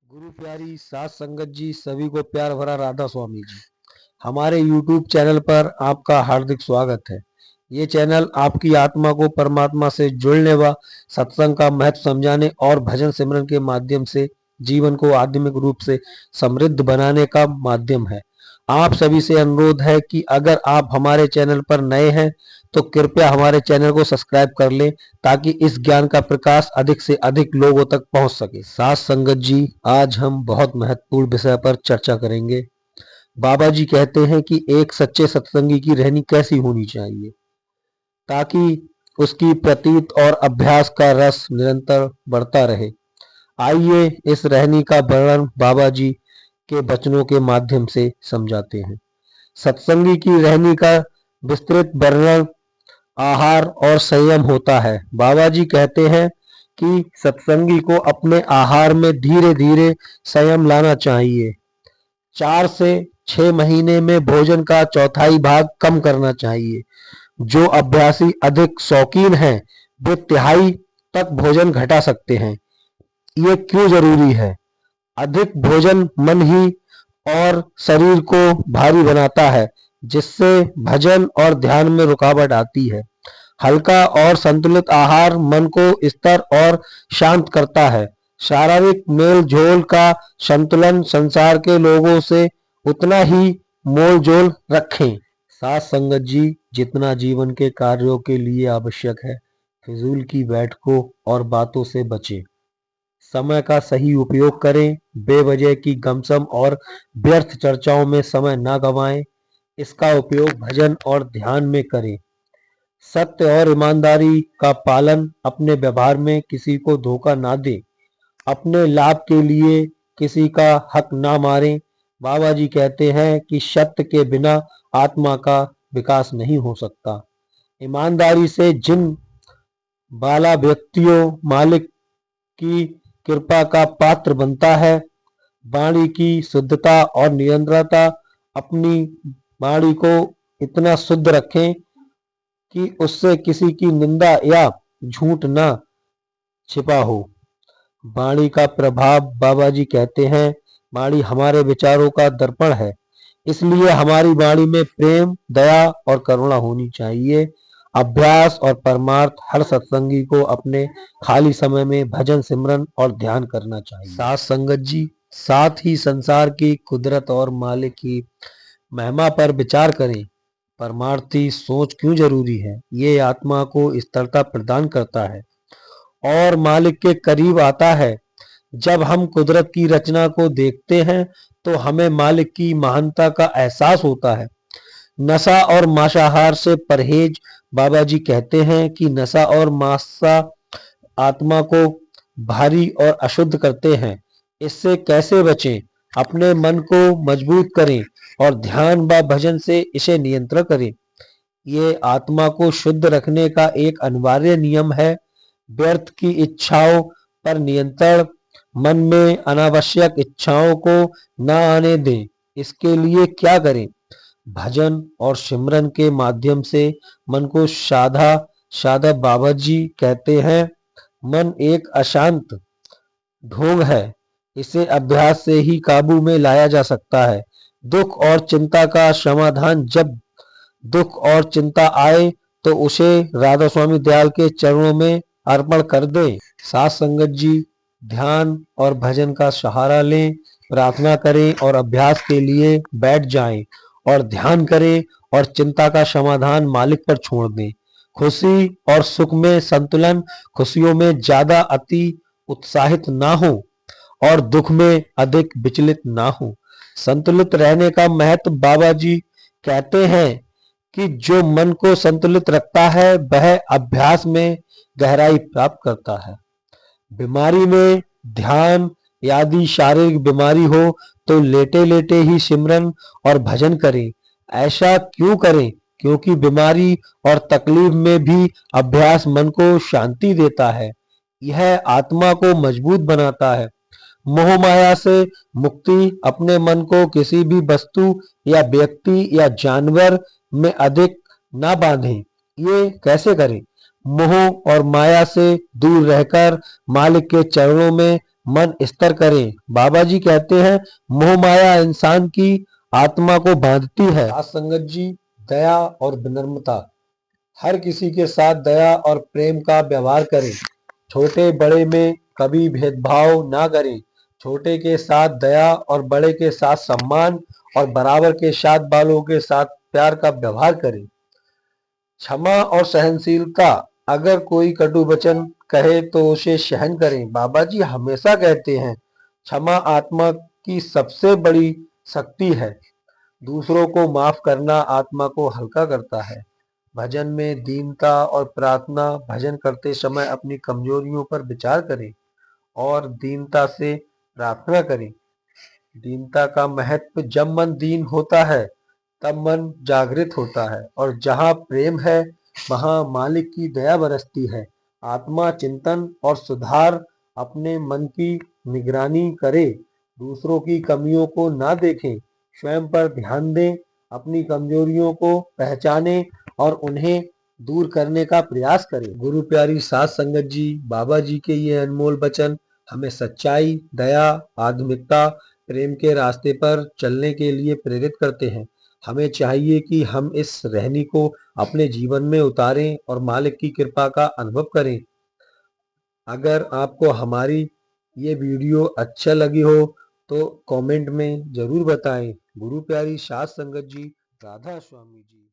गुरु प्यारी सात संगत जी, सभी को प्यार भरा राधा स्वामी जी। हमारे YouTube चैनल पर आपका हार्दिक स्वागत है। ये चैनल आपकी आत्मा को परमात्मा से जुड़ने व सत्संग का महत्व समझाने और भजन सिमरन के माध्यम से जीवन को आध्यात्मिक रूप से समृद्ध बनाने का माध्यम है। आप सभी से अनुरोध है कि अगर आप हमारे चैनल पर नए हैं तो कृपया हमारे चैनल को सब्सक्राइब कर लें ताकि इस ज्ञान का प्रकाश अधिक से अधिक लोगों तक पहुंच सके। साथ संगत जी, आज हम बहुत महत्वपूर्ण विषय पर चर्चा करेंगे। बाबा जी कहते हैं कि एक सच्चे सत्संगी की रहनी कैसी होनी चाहिए ताकि उसकी प्रतीत और अभ्यास का रस निरंतर बढ़ता रहे। आइए इस रहनी का वर्णन बाबा जी के वचनों के माध्यम से समझाते हैं। सत्संगी की रहनी का विस्तृत वर्णन आहार और संयम होता है। बाबा जी कहते हैं कि सत्संगी को अपने आहार में धीरे धीरे संयम लाना चाहिए। 4 से 6 महीने में भोजन का चौथाई भाग कम करना चाहिए। जो अभ्यासी अधिक शौकीन हैं वे तिहाई तक भोजन घटा सकते हैं। ये क्यों जरूरी है? अधिक भोजन मन ही और शरीर को भारी बनाता है, जिससे भजन और ध्यान में रुकावट आती है। हल्का और संतुलित आहार मन को स्थिर और शांत करता है। शारीरिक मेल जोल का संतुलन संसार के लोगों से उतना ही मोल जोल रखें। साथ संगत जी, जितना जीवन के कार्यों के लिए आवश्यक है, फिजूल की बैठकों और बातों से बचें। समय का सही उपयोग करें। बेवजह की गमसम और व्यर्थ चर्चाओं में समय न गंवाएं। इसका उपयोग भजन और ध्यान में करें। सत्य और ईमानदारी का पालन। अपने व्यवहार में किसी को धोखा ना दें। अपने लाभ के लिए किसी का हक ना मारें। बाबा जी कहते हैं कि सत्य के बिना आत्मा का विकास नहीं हो सकता। ईमानदारी से जिन बाला व्यक्तियों मालिक की कृपा का पात्र बनता है। वाणी की शुद्धता और निरंतरता। अपनी वाणी को इतना शुद्ध रखें कि उससे किसी की निंदा या झूठ ना छिपा हो। वाणी का प्रभाव। बाबा जी कहते हैं वाणी हमारे विचारों का दर्पण है, इसलिए हमारी वाणी में प्रेम, दया और करुणा होनी चाहिए। अभ्यास और परमार्थ। हर सत्संगी को अपने खाली समय में भजन सिमरन और ध्यान करना चाहिए। साथ संगत जी, साथ ही संसार की कुदरत और मालिक की महिमा पर विचार करें। परमार्थी सोच क्यों जरूरी है? ये आत्मा को स्थिरता प्रदान करता है और मालिक के करीब आता है। जब हम कुदरत की रचना को देखते हैं तो हमें मालिक की महानता का एहसास होता है। नशा और मांसाहार से परहेज। बाबा जी कहते हैं कि नशा और मांसा आत्मा को भारी और अशुद्ध करते हैं। इससे कैसे बचें? अपने मन को मजबूत करें और ध्यान व भजन से इसे नियंत्रण करें। ये आत्मा को शुद्ध रखने का एक अनिवार्य नियम है। व्यर्थ की इच्छाओं पर नियंत्रण। मन में अनावश्यक इच्छाओं को न आने दें। इसके लिए क्या करें? भजन और सिमरन के माध्यम से मन को साधा साधा। बाबा जी कहते हैं मन एक अशांत ढोंग है, इसे अभ्यास से ही काबू में लाया जा सकता है। दुख और चिंता का समाधान। जब दुख और चिंता आए तो उसे राधा स्वामी दयाल के चरणों में अर्पण कर दें। साथ संगत जी, ध्यान और भजन का सहारा लें। प्रार्थना करें और अभ्यास के लिए बैठ जाएं और ध्यान करें और चिंता का समाधान मालिक पर छोड़ दें। खुशी और सुख में संतुलन। खुशियों में ज्यादा अति उत्साहित ना हो और दुख में अधिक विचलित ना हो। संतुलित रहने का महत्व। बाबा जी कहते हैं कि जो मन को संतुलित रखता है वह अभ्यास में गहराई प्राप्त करता है। बीमारी में ध्यान यदि शारीरिक बीमारी हो तो लेटे लेटे ही सिमरन और भजन करें। ऐसा क्यों करें? क्योंकि बीमारी और तकलीफ में भी अभ्यास मन को शांति देता है। यह आत्मा को मजबूत बनाता है। मोह माया से मुक्ति। अपने मन को किसी भी वस्तु या व्यक्ति या जानवर में अधिक ना बांधें। ये कैसे करें? मोह और माया से दूर रहकर मालिक के चरणों में मन स्थिर करें। बाबा जी कहते हैं मोह माया इंसान की आत्मा को बांधती है। साथ संगत जी, दया और विनम्रता, हर किसी के साथ दया और प्रेम का व्यवहार करें। छोटे बड़े में कभी भेदभाव ना करें। छोटे के साथ दया और बड़े के साथ सम्मान और बराबर के साथ वालों के साथ प्यार का व्यवहार करें। क्षमा और सहनशीलता, अगर कोई कटु वचन कहे तो उसे सहन करें। बाबा जी हमेशा कहते हैं क्षमा आत्मा की सबसे बड़ी शक्ति है। दूसरों को माफ करना आत्मा को हल्का करता है। भजन में दीनता और प्रार्थना, भजन करते समय अपनी कमजोरियों पर विचार करें और दीनता से प्रार्थना करें। दीनता का महत्व, जब मन दीन होता है तब मन जागृत होता है और जहाँ प्रेम है वहाँ मालिक की दया बरसती है। आत्मा चिंतन और सुधार, अपने मन की निगरानी करे, दूसरों की कमियों को ना देखें, स्वयं पर ध्यान दें, अपनी कमजोरियों को पहचानें और उन्हें दूर करने का प्रयास करें। गुरु प्यारी साध संगत जी, बाबा जी के ये अनमोल वचन हमें सच्चाई, दया, आध्यात्मिकता, प्रेम के रास्ते पर चलने के लिए प्रेरित करते हैं। हमें चाहिए कि हम इस रहनी को अपने जीवन में उतारें और मालिक की कृपा का अनुभव करें। अगर आपको हमारी ये वीडियो अच्छा लगी हो तो कमेंट में जरूर बताएं। गुरु प्यारी साध संगत जी, राधा स्वामी जी।